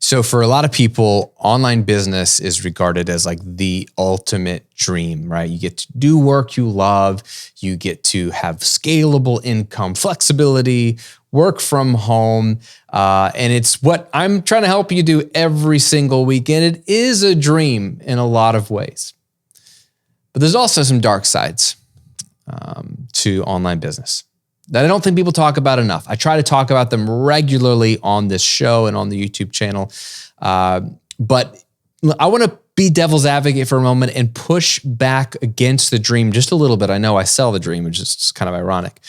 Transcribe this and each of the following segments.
So for a lot of people, online business is regarded as like the ultimate dream, right? You get to do work you love. You get to have scalable income, flexibility, work from home. And it's what I'm trying to help you do every single week. And it is a dream in a lot of ways. But there's also some dark sides to online business that I don't think people talk about enough. I try to talk about them regularly on this show and on the YouTube channel. But I want to be devil's advocate for a moment and push back against the dream just a little bit. I know I sell the dream, which is kind of ironic,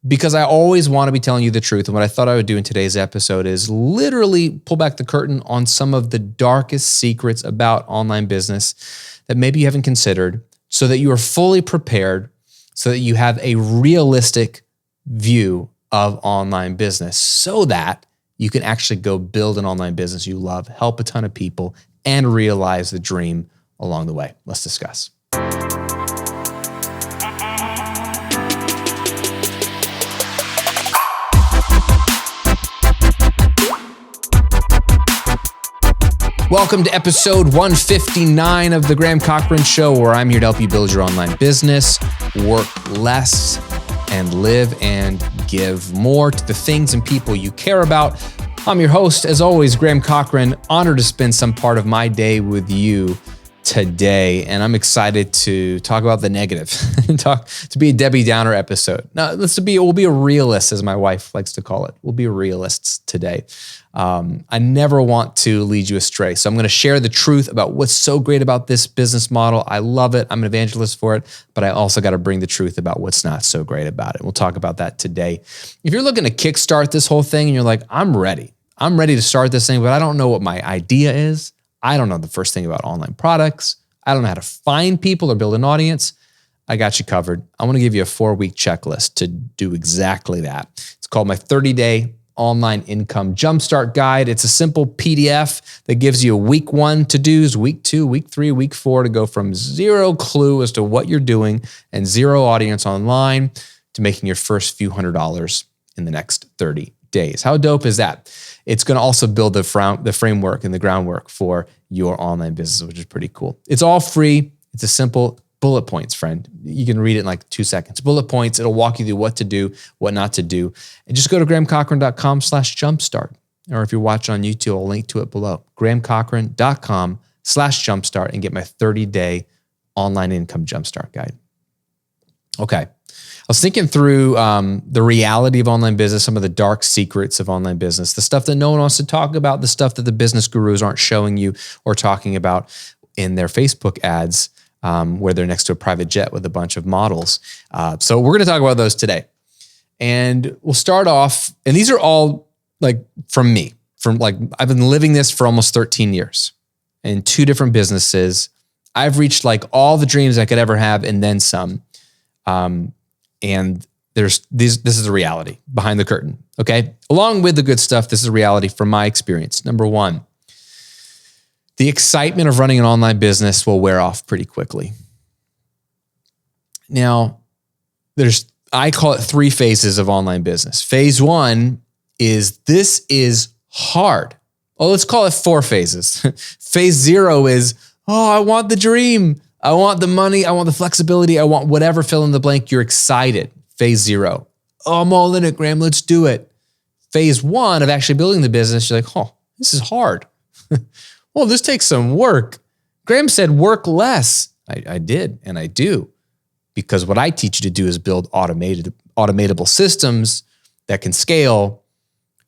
because I always want to be telling you the truth. And what I thought I would do in today's episode is literally pull back the curtain on some of the darkest secrets about online business that maybe you haven't considered, so that you are fully prepared, so that you have a realistic view of online business, so that you can actually go build an online business you love, help a ton of people, and realize the dream along the way. Let's discuss. Welcome to episode 159 of The Graham Cochran Show, where I'm here to help you build your online business, work less, and live and give more to the things and people you care about. I'm your host, as always, Graham Cochran. Honored to spend some part of my day with you today, and I'm excited to talk about the negative, to be a Debbie Downer episode. Now, we'll be a realist, as my wife likes to call it. We'll be realists today. I never want to lead you astray. So I'm going to share the truth about what's so great about this business model. I love it. I'm an evangelist for it, but I also got to bring the truth about what's not so great about it. We'll talk about that today. If you're looking to kickstart this whole thing and you're like, I'm ready to start this thing, but I don't know what my idea is. I don't know the first thing about online products. I don't know how to find people or build an audience. I got you covered. I want to give you a 4-week checklist to do exactly that. It's called my 30-day online income Jumpstart guide. It's a simple PDF that gives you a week 1 to-dos, week 2, week 3, week 4 to go from zero clue as to what you're doing and zero audience online to making your first few $100s in the next 30 days. How dope is that? It's going to also build the framework and the groundwork for your online business, which is pretty cool. It's all free. It's a simple bullet points, friend. You can read it in like 2 seconds. Bullet points. It'll walk you through what to do, what not to do. And just go to grahamcochran.com/jumpstart. Or if you're watching on YouTube, I'll link to it below. grahamcochran.com/jumpstart and get my 30-day online income Jumpstart guide. Okay. I was thinking through the reality of online business, some of the dark secrets of online business, the stuff that no one wants to talk about, the stuff that the business gurus aren't showing you or talking about in their Facebook ads, where they're next to a private jet with a bunch of models. So we're going to talk about those today. And we'll start off, and these are all like from me, I've been living this for almost 13 years in 2 different businesses. I've reached like all the dreams I could ever have and then some. And this is the reality behind the curtain, okay? Along with the good stuff, this is a reality from my experience. Number 1, the excitement of running an online business will wear off pretty quickly. Now, I call it 3 phases of online business. Phase 1 is, this is hard. Oh, let's call it 4 phases. Phase 0 is, I want the dream. I want the money. I want the flexibility. I want whatever, fill in the blank. You're excited. Phase 0. I'm all in it, Graham. Let's do it. Phase 1 of actually building the business, you're like, this is hard. Well, this takes some work. Graham said work less. I did, and I do. Because what I teach you to do is build automatable systems that can scale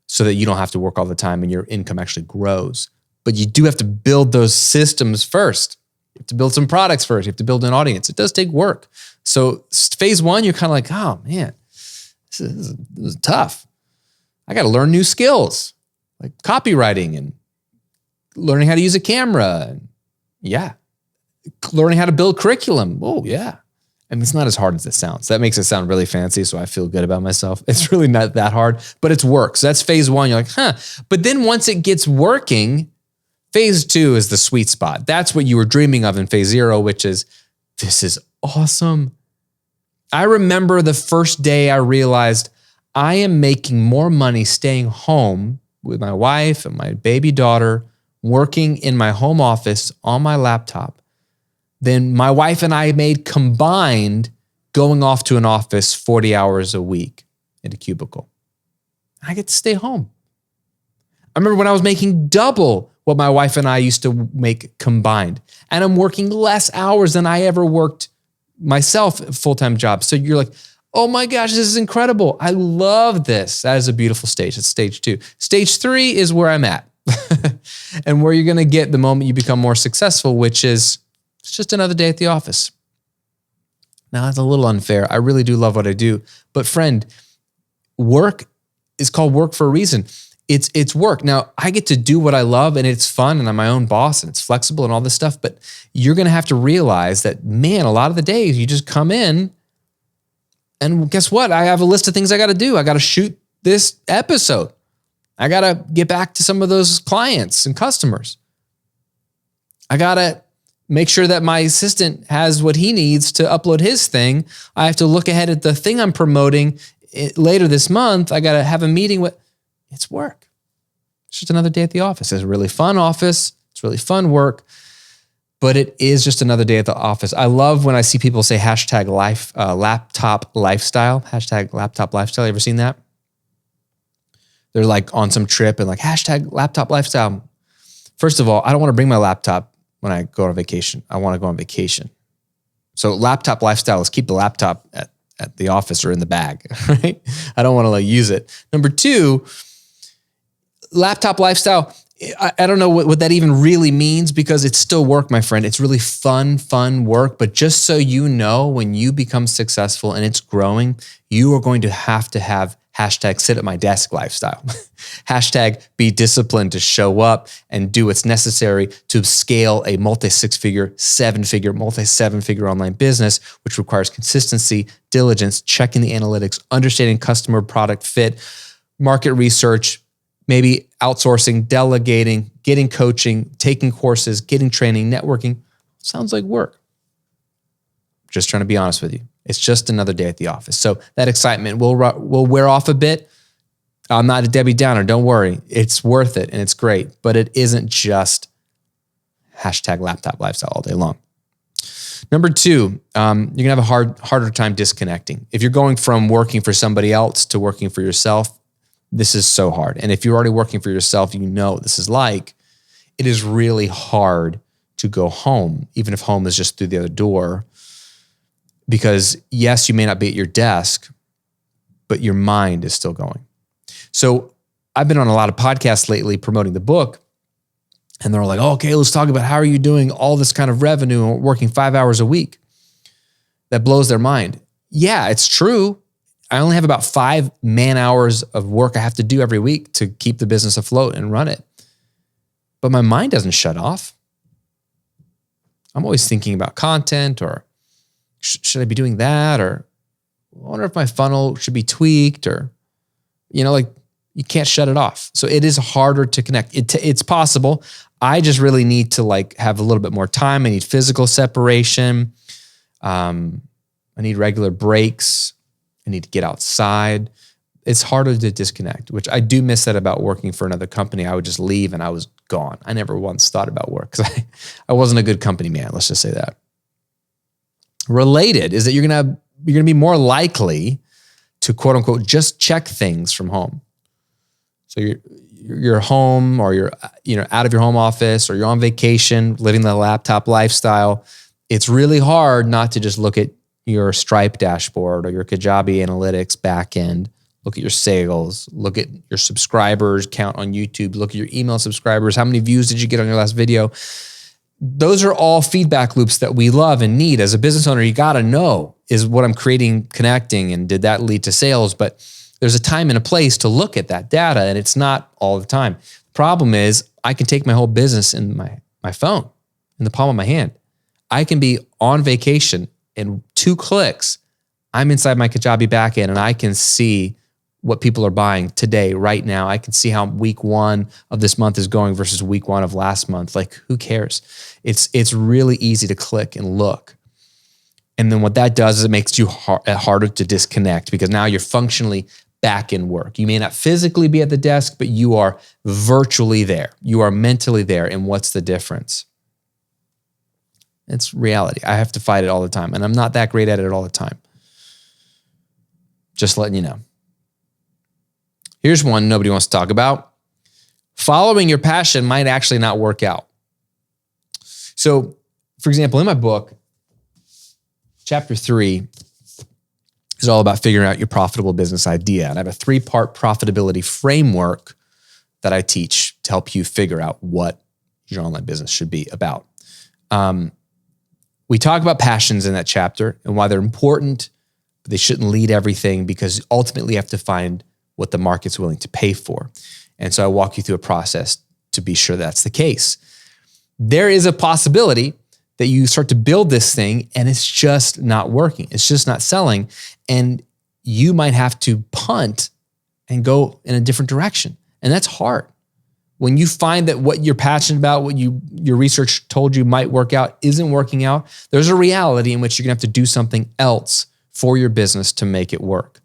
so that you don't have to work all the time and your income actually grows. But you do have to build those systems first. You have to build some products first. You have to build an audience. It does take work. So phase 1, you're kind of like, oh man, this is tough. I got to learn new skills like copywriting and learning how to use a camera. Yeah. Learning how to build curriculum. Oh yeah. And it's not as hard as it sounds. That makes it sound really fancy, so I feel good about myself. It's really not that hard, but it's work. So that's phase 1. You're like, But then once it gets working, phase 2 is the sweet spot. That's what you were dreaming of in phase 0, which is, this is awesome. I remember the first day I realized I am making more money staying home with my wife and my baby daughter working in my home office on my laptop than my wife and I made combined going off to an office 40 hours a week in a cubicle. I get to stay home. I remember when I was making double what my wife and I used to make combined, and I'm working less hours than I ever worked myself a full-time job. So you're like, oh my gosh, this is incredible. I love this. That is a beautiful stage. It's stage 2. Stage 3 is where I'm at and where you're going to get the moment you become more successful, which is it's just another day at the office. Now, that's a little unfair. I really do love what I do. But friend, work is called work for a reason. It's work. Now, I get to do what I love and it's fun and I'm my own boss and it's flexible and all this stuff, but you're going to have to realize that, man, a lot of the days you just come in and guess what? I have a list of things I got to do. I got to shoot this episode. I got to get back to some of those clients and customers. I got to make sure that my assistant has what he needs to upload his thing. I have to look ahead at the thing I'm promoting later this month. I got to have a meeting with, it's work. It's just another day at the office. It's a really fun office. It's really fun work, but it is just another day at the office. I love when I see people say hashtag laptop lifestyle, hashtag laptop lifestyle. You ever seen that? They're like on some trip and like hashtag laptop lifestyle. First of all, I don't want to bring my laptop when I go on vacation. I want to go on vacation. So laptop lifestyle is keep the laptop at the office or in the bag, right? I don't want to use it. Number 2, laptop lifestyle. I don't know what that even really means because it's still work, my friend. It's really fun work. But just so you know, when you become successful and it's growing, you are going to have hashtag sit at my desk lifestyle. Hashtag be disciplined to show up and do what's necessary to scale a multi-6-figure, 7-figure, multi-7-figure online business, which requires consistency, diligence, checking the analytics, understanding customer product fit, market research, maybe outsourcing, delegating, getting coaching, taking courses, getting training, networking. Sounds like work. Just trying to be honest with you. It's just another day at the office. So that excitement will wear off a bit. I'm not a Debbie Downer. Don't worry. It's worth it and it's great, but it isn't just hashtag laptop lifestyle all day long. Number 2, you're going to have a harder time disconnecting. If you're going from working for somebody else to working for yourself, this is so hard. And if you're already working for yourself, you know what this is like. It is really hard to go home, even if home is just through the other door. Because yes, you may not be at your desk, but your mind is still going. So I've been on a lot of podcasts lately promoting the book. And they're like, oh, okay, let's talk about how are you doing all this kind of revenue and working 5 hours a week. That blows their mind. Yeah, it's true. I only have about 5 man hours of work I have to do every week to keep the business afloat and run it. But my mind doesn't shut off. I'm always thinking about content or should I be doing that? Or I wonder if my funnel should be tweaked or, you can't shut it off. So it is harder to connect. It's possible. I just really need to have a little bit more time. I need physical separation. I need regular breaks. I need to get outside. It's harder to disconnect, which I do miss that about working for another company. I would just leave and I was gone. I never once thought about work because I wasn't a good company man. Let's just say that. Related is that you're gonna be more likely to quote unquote just check things from home. So you're home or you're out of your home office or you're on vacation, living the laptop lifestyle. It's really hard not to just look at your Stripe dashboard or your Kajabi analytics backend, look at your sales, look at your subscribers count on YouTube, look at your email subscribers, how many views did you get on your last video? Those are all feedback loops that we love and need. As a business owner, you got to know, is what I'm creating connecting and did that lead to sales? But there's a time and a place to look at that data and it's not all the time. The problem is I can take my whole business in my phone, in the palm of my hand. I can be on vacation in 2 clicks. I'm inside my Kajabi backend and I can see what people are buying today, right now. I can see how week 1 of this month is going versus week 1 of last month. Who cares? It's really easy to click and look. And then what that does is it makes you harder to disconnect because now you're functionally back in work. You may not physically be at the desk, but you are virtually there. You are mentally there. And what's the difference? It's reality. I have to fight it all the time, and I'm not that great at it all the time. Just letting you know. Here's one nobody wants to talk about. Following your passion might actually not work out. So, for example, in my book, chapter 3 is all about figuring out your profitable business idea. And I have a 3-part profitability framework that I teach to help you figure out what your online business should be about. We talk about passions in that chapter and why they're important, but they shouldn't lead everything, because ultimately you have to find what the market's willing to pay for. And so I walk you through a process to be sure that's the case. There is a possibility that you start to build this thing and it's just not working. It's just not selling. And you might have to punt and go in a different direction. And that's hard. When you find that what you're passionate about, what your research told you might work out, isn't working out, there's a reality in which you're gonna have to do something else for your business to make it work.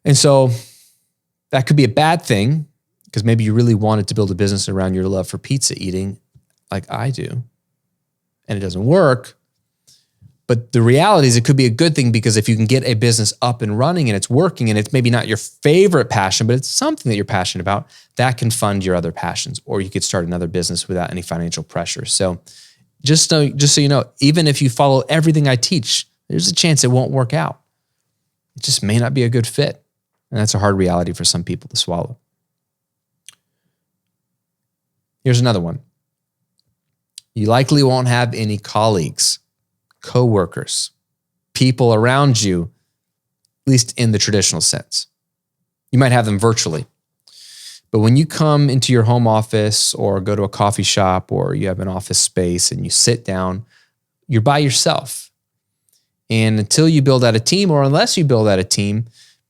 And so that could be a bad thing, because maybe you really wanted to build a business around your love for pizza eating, like I do, and it doesn't work. But the reality is it could be a good thing, because if you can get a business up and running and it's working and it's maybe not your favorite passion, but it's something that you're passionate about, that can fund your other passions, or you could start another business without any financial pressure. So just so you know, even if you follow everything I teach, there's a chance it won't work out. It just may not be a good fit. And that's a hard reality for some people to swallow. Here's another one. You likely won't have any colleagues, coworkers, people around you, at least in the traditional sense. You might have them virtually. But when you come into your home office or go to a coffee shop or you have an office space and you sit down, you're by yourself. And until you build out a team, or unless you build out a team,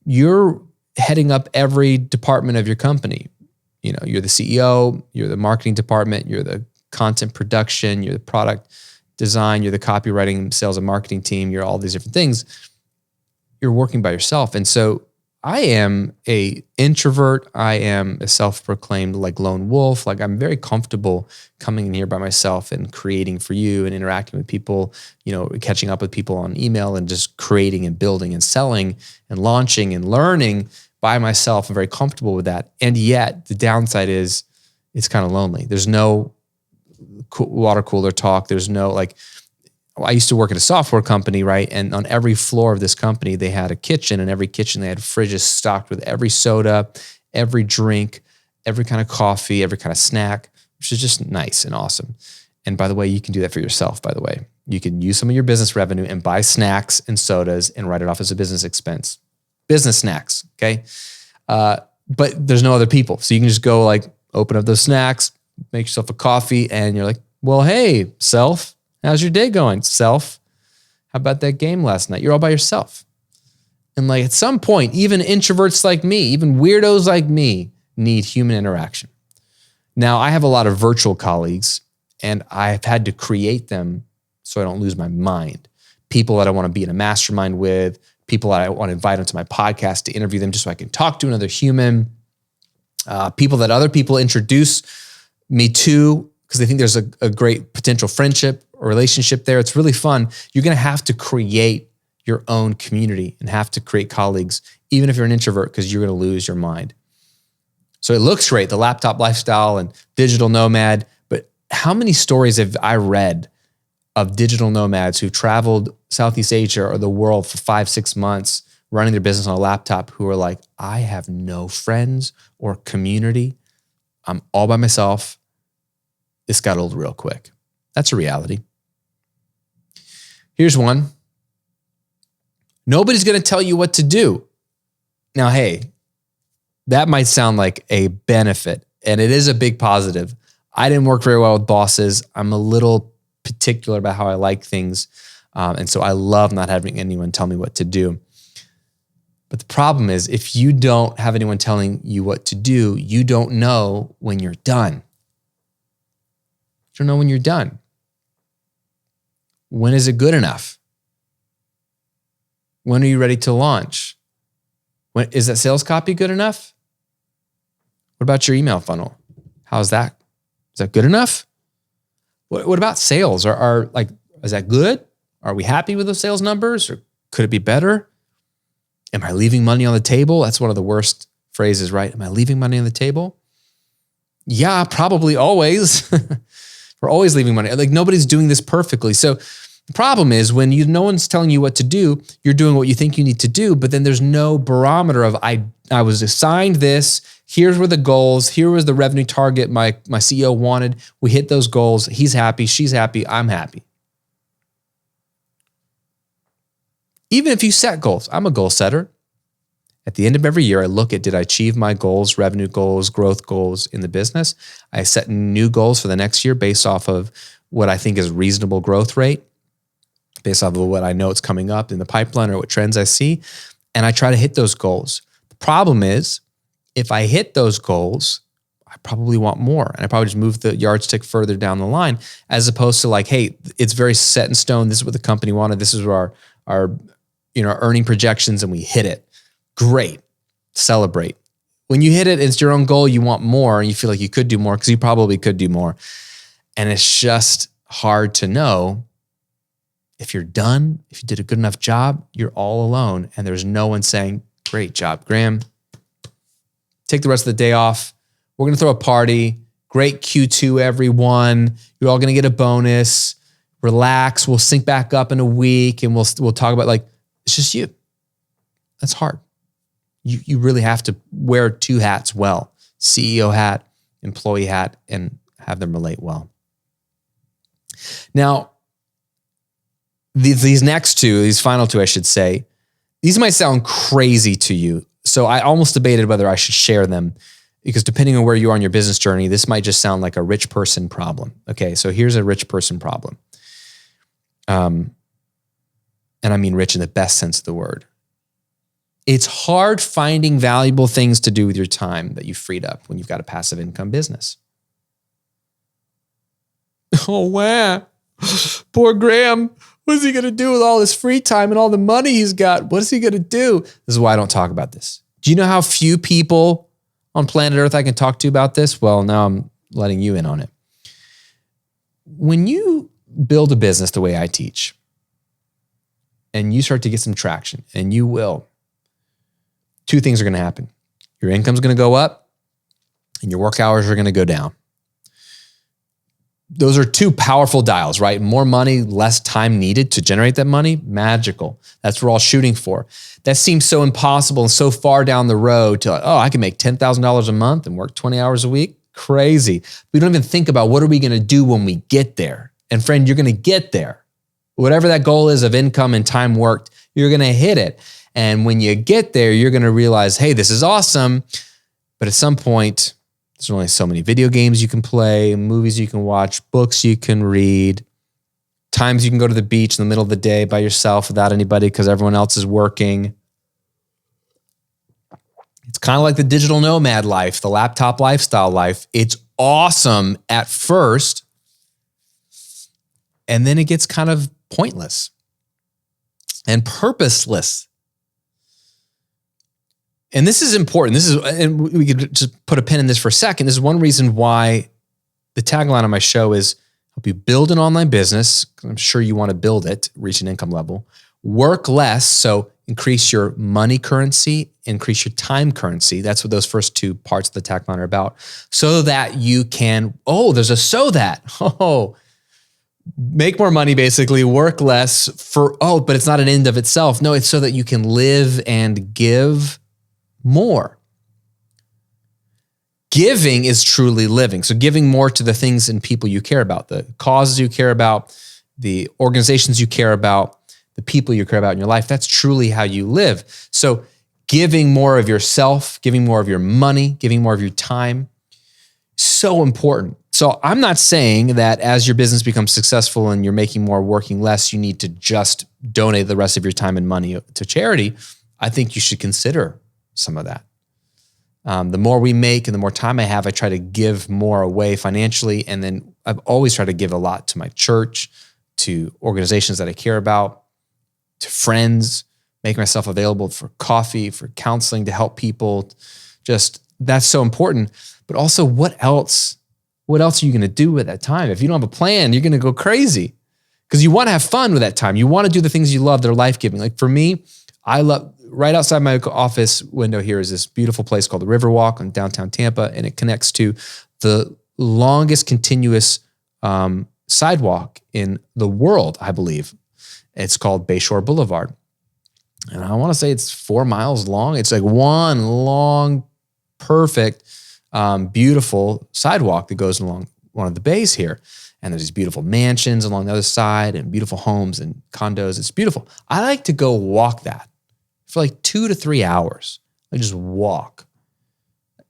you're heading up every department of your company. You know, you're the CEO, you're the marketing department, you're the content production, you're the product design, you're the copywriting, sales and marketing team, you're all these different things. You're working by yourself. And so I am a introvert. I am a self-proclaimed like lone wolf. Like I'm very comfortable coming in here by myself and creating for you and interacting with people, you know, catching up with people on email and just creating and building and selling and launching and learning by myself. I'm very comfortable with that. And yet the downside is it's kind of lonely. There's no water cooler talk. There's no like, I used to work at a software company, right? And on every floor of this company, they had a kitchen, and every kitchen they had fridges stocked with every soda, every drink, every kind of coffee, every kind of snack, which is just nice and awesome. And by the way, you can do that for yourself, by the way. You can use some of your business revenue and buy snacks and sodas and write it off as a business expense. Business snacks, okay? But there's no other people. So you can just go like open up those snacks, make yourself a coffee, and you're like, well, hey, self, how's your day going? Self, how about that game last night? You're all by yourself. And like at some point, even introverts like me, even weirdos like me need human interaction. Now, I have a lot of virtual colleagues, and I've had to create them so I don't lose my mind. People that I want to be in a mastermind with, people that I want to invite onto my podcast to interview them just so I can talk to another human, people that other people introduce me to because they think there's a great potential friendship or relationship there. It's really fun. You're going to have to create your own community and have to create colleagues, even if you're an introvert, because you're going to lose your mind. So it looks great, the laptop lifestyle and digital nomad, but how many stories have I read of digital nomads who traveled Southeast Asia or the world for 5-6 months running their business on a laptop who are like, I have no friends or community. I'm all by myself. This got old real quick. That's a reality. Here's one. Nobody's going to tell you what to do. Now, hey, that might sound like a benefit, and it is a big positive. I didn't work very well with bosses. I'm a little particular about how I like things, and so I love not having anyone tell me what to do. But the problem is, if you don't have anyone telling you what to do, you don't know when you're done. You don't know when you're done. When is it good enough? When are you ready to launch? Is that sales copy good enough? What about your email funnel? How's that? Is that good enough? What about sales? Is that good? Are we happy with those sales numbers, or could it be better? Am I leaving money on the table? That's one of the worst phrases, right? Am I leaving money on the table? Yeah, probably always. We're always leaving money. Like, nobody's doing this perfectly. So the problem is when no one's telling you what to do, you're doing what you think you need to do, but then there's no barometer of I was assigned this. Here's were the goals. Here was the revenue target my CEO wanted. We hit those goals. He's happy. She's happy. I'm happy. Even if you set goals, I'm a goal setter. At the end of every year, I look at, did I achieve my goals, revenue goals, growth goals in the business? I set new goals for the next year based off of what I think is reasonable growth rate, based off of what I know it's coming up in the pipeline or what trends I see. And I try to hit those goals. The problem is, if I hit those goals, I probably want more. And I probably just move the yardstick further down the line, as opposed to like, hey, it's very set in stone. This is what the company wanted. This is our earning projections, and we hit it. Great. Celebrate. When you hit it, it's your own goal. You want more, and you feel like you could do more because you probably could do more. And it's just hard to know if you're done, if you did a good enough job. You're all alone, and there's no one saying, great job, Graham. Take the rest of the day off. We're going to throw a party. Great Q2, everyone. You're all going to get a bonus. Relax. We'll sync back up in a week, and we'll talk about, like, it's just you. That's hard. You really have to wear two hats well, CEO hat, employee hat, and have them relate well. Now, these final two, I should say, these might sound crazy to you. So I almost debated whether I should share them, because depending on where you are on your business journey, this might just sound like a rich person problem. Okay, so here's a rich person problem. And I mean rich in the best sense of the word. It's hard finding valuable things to do with your time that you freed up when you've got a passive income business. Oh, wow. Poor Graham. What is he going to do with all this free time and all the money he's got? What is he going to do? This is why I don't talk about this. Do you know how few people on planet Earth I can talk to about this? Well, now I'm letting you in on it. When you build a business the way I teach, and you start to get some traction, and you will, two things are going to happen. Your income's going to go up, and your work hours are going to go down. Those are two powerful dials, right? More money, less time needed to generate that money. Magical. That's what we're all shooting for. That seems so impossible and so far down the road to, I can make $10,000 a month and work 20 hours a week. Crazy. We don't even think about what are we going to do when we get there. And friend, you're going to get there. Whatever that goal is of income and time worked, you're going to hit it. And when you get there, you're going to realize, hey, this is awesome. But at some point, there's only so many video games you can play, movies you can watch, books you can read, times you can go to the beach in the middle of the day by yourself without anybody because everyone else is working. It's kind of like the digital nomad life, the laptop lifestyle life. It's awesome at first, and then it gets kind of pointless and purposeless. And this is important. And we could just put a pin in this for a second. This is one reason why the tagline on my show is help you build an online business. I'm sure you want to build it, reach an income level. Work less, so increase your money currency, increase your time currency. That's what those first two parts of the tagline are about. So that you can, there's a so that. Make more money, basically, work less but it's not an end of itself. No, it's so that you can live and give more. Giving is truly living. So giving more to the things and people you care about, the causes you care about, the organizations you care about, the people you care about in your life, that's truly how you live. So giving more of yourself, giving more of your money, giving more of your time, so important. So I'm not saying that as your business becomes successful and you're making more, working less, you need to just donate the rest of your time and money to charity. I think you should consider some of that. The more we make and the more time I have, I try to give more away financially. And then I've always tried to give a lot to my church, to organizations that I care about, to friends, make myself available for coffee, for counseling, to help people. Just, that's so important. But also, what else? What else are you going to do with that time? If you don't have a plan, you're going to go crazy because you want to have fun with that time. You want to do the things you love that are life-giving. Like for me, I love, right outside my office window here is this beautiful place called the Riverwalk in downtown Tampa, and it connects to the longest continuous sidewalk in the world, I believe. It's called Bayshore Boulevard. And I want to say it's 4 miles long. It's like one long, perfect, beautiful sidewalk that goes along one of the bays here. And there's these beautiful mansions along the other side and beautiful homes and condos. It's beautiful. I like to go walk that for like 2 to 3 hours. I just walk.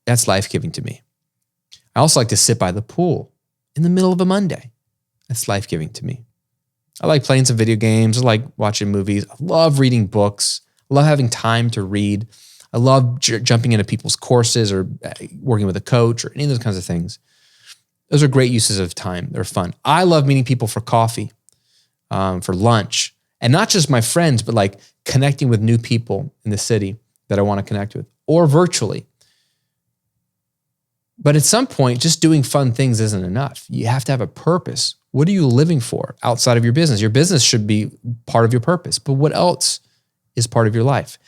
That's life-giving to me. I also like to sit by the pool in the middle of a Monday. That's life-giving to me. I like playing some video games. I like watching movies. I love reading books. I love having time to read. I love jumping into people's courses or working with a coach or any of those kinds of things. Those are great uses of time. They're fun. I love meeting people for coffee, for lunch, and not just my friends, but like connecting with new people in the city that I want to connect with, or virtually. But at some point, just doing fun things isn't enough. You have to have a purpose. What are you living for outside of your business? Your business should be part of your purpose, but what else is part of your life?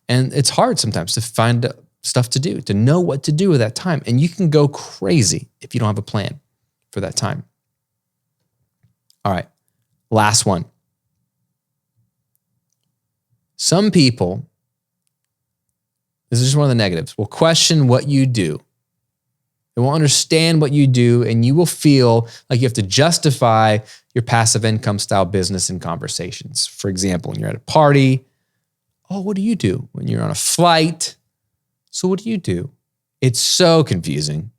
And it's hard sometimes to find stuff to do, to know what to do with that time. And you can go crazy if you don't have a plan for that time. All right, last one. Some people, this is just one of the negatives, will question what you do. They won't understand what you do, and you will feel like you have to justify your passive income style business in conversations. For example, when you're at a party, oh, what do you do? When you're on a flight, so what do you do? It's so confusing.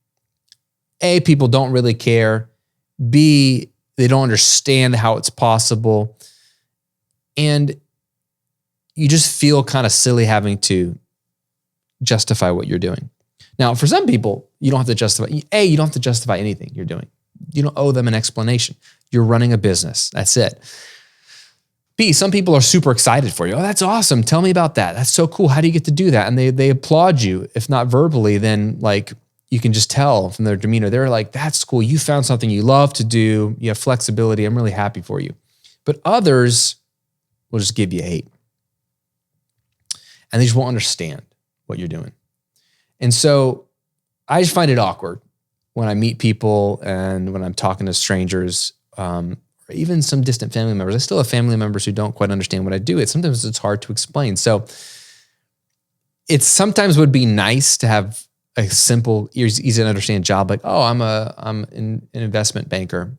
A, people don't really care. B, they don't understand how it's possible. And you just feel kind of silly having to justify what you're doing. Now, for some people, you don't have to justify. A, you don't have to justify anything you're doing. You don't owe them an explanation. You're running a business. That's it. B, some people are super excited for you. Oh, that's awesome. Tell me about that. That's so cool. How do you get to do that? And they applaud you. If not verbally, then like you can just tell from their demeanor. They're like, that's cool. You found something you love to do. You have flexibility. I'm really happy for you. But others will just give you hate. And they just won't understand what you're doing. And so I just find it awkward when I meet people and when I'm talking to strangers, or even some distant family members. I still have family members who don't quite understand what I do. Sometimes it's hard to explain. So it sometimes would be nice to have a simple, easy to understand job like, oh, I'm an investment banker.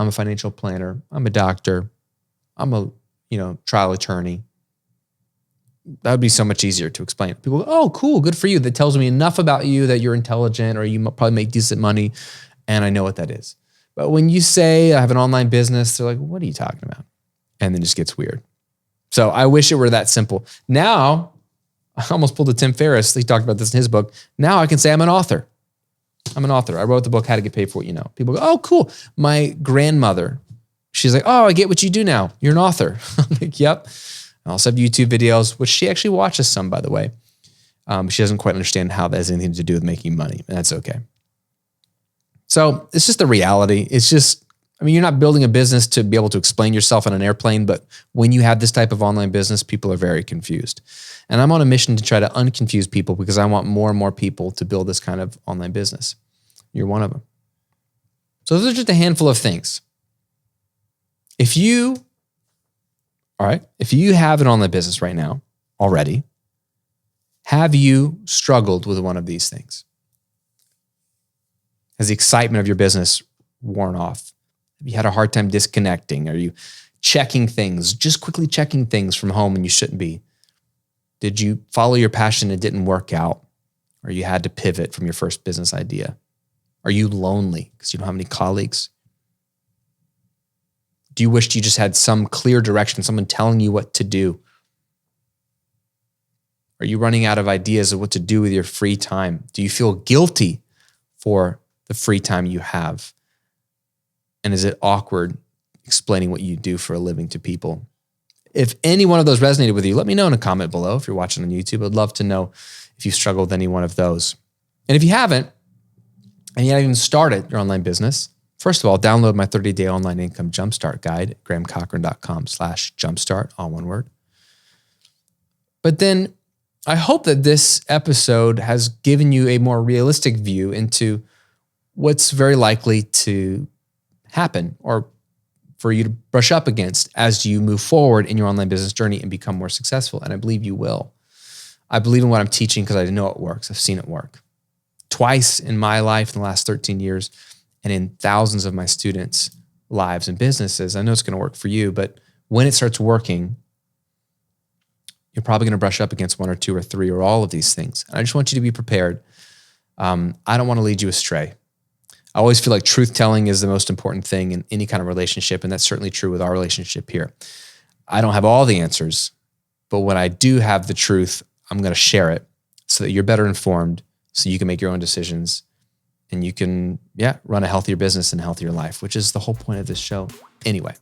I'm a financial planner. I'm a doctor. I'm a trial attorney. That would be so much easier to explain. People go, oh, cool, good for you. That tells me enough about you that you're intelligent or you probably make decent money, and I know what that is. But when you say I have an online business, they're like, what are you talking about? And then it just gets weird. So I wish it were that simple. Now, I almost pulled a Tim Ferriss. He talked about this in his book. Now I can say I'm an author. I'm an author. I wrote the book, How to Get Paid for What You Know. People go, oh, cool. My grandmother, she's like, oh, I get what you do now. You're an author. I'm like, yep. I also have YouTube videos, which she actually watches some, by the way. She doesn't quite understand how that has anything to do with making money, and that's okay. So it's just the reality. It's just, you're not building a business to be able to explain yourself on an airplane, but when you have this type of online business, people are very confused. And I'm on a mission to try to unconfuse people because I want more and more people to build this kind of online business. You're one of them. So those are just a handful of things. If you have an online business right now already, have you struggled with one of these things? Has the excitement of your business worn off? Have you had a hard time disconnecting? Are you checking things, just quickly checking things from home when you shouldn't be? Did you follow your passion and it didn't work out? Or you had to pivot from your first business idea? Are you lonely because you don't have any colleagues? Do you wish you just had some clear direction, someone telling you what to do? Are you running out of ideas of what to do with your free time? Do you feel guilty for the free time you have? And is it awkward explaining what you do for a living to people? If any one of those resonated with you, let me know in a comment below. If you're watching on YouTube, I'd love to know if you struggle with any one of those. And if you haven't, and you haven't even started your online business, first of all, download my 30-day online income jumpstart guide at grahamcochran.com/jumpstart, all one word. But then I hope that this episode has given you a more realistic view into what's very likely to happen or for you to brush up against as you move forward in your online business journey and become more successful. And I believe you will. I believe in what I'm teaching because I know it works. I've seen it work twice in my life in the last 13 years and in thousands of my students' lives and businesses. I know it's going to work for you, but when it starts working, you're probably going to brush up against one or two or three or all of these things. And I just want you to be prepared. I don't want to lead you astray. I always feel like truth telling is the most important thing in any kind of relationship, and that's certainly true with our relationship here. I don't have all the answers, but when I do have the truth, I'm going to share it so that you're better informed, so you can make your own decisions and you can, run a healthier business and a healthier life, which is the whole point of this show. Anyway,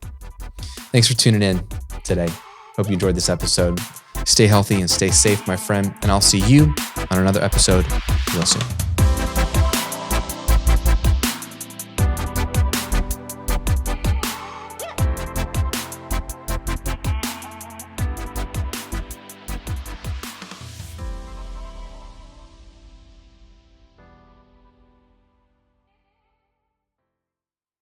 thanks for tuning in today. Hope you enjoyed this episode. Stay healthy and stay safe, my friend, and I'll see you on another episode real soon.